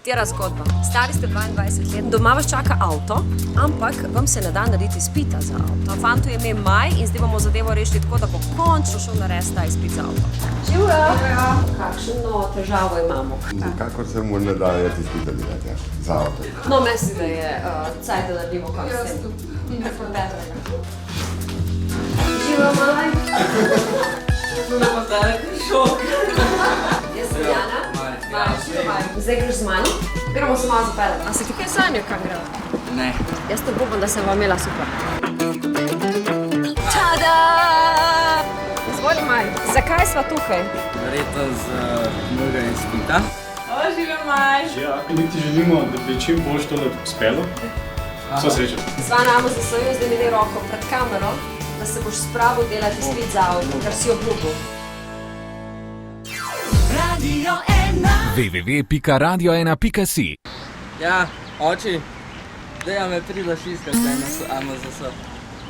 Katera zgodba? Stari ste 22 let, doma vas čaka avto, ampak vam se ne da narediti izpita za avto. Fantu je ime Maj in zdaj bomo zadevo rešili tako, da bo končno šel narediti ta izpit za avto. Živjo! Kakšno težavo imamo? Nikakor se mu ne da izpita delati za avto. No, mislim, da je cajt, da naredimo konc s tem. Živjo, Maj! Šok. Jaz sem Jana. Maj. Zdaj greš z mano? Gremo se malo zapeljati. A si ti kaj sanjal, kaj gremo? Ne. Jaz te upam, da sem vam imela super. Tada! Izvoli, Maj, zakaj sva tukaj? Verjetno z mnoga izpita. Živjo, Maj! Ja, mi ti želimo, da bi čim bolj tole uspelo. Vso srečo. Sva namo za svojo, zdaj mi daj roko pred kamero, da se boš spravil delati izpit za avto, kar si obljubil. www.radio1.si Ja, oči, daj me pridaš iskati, AMZS.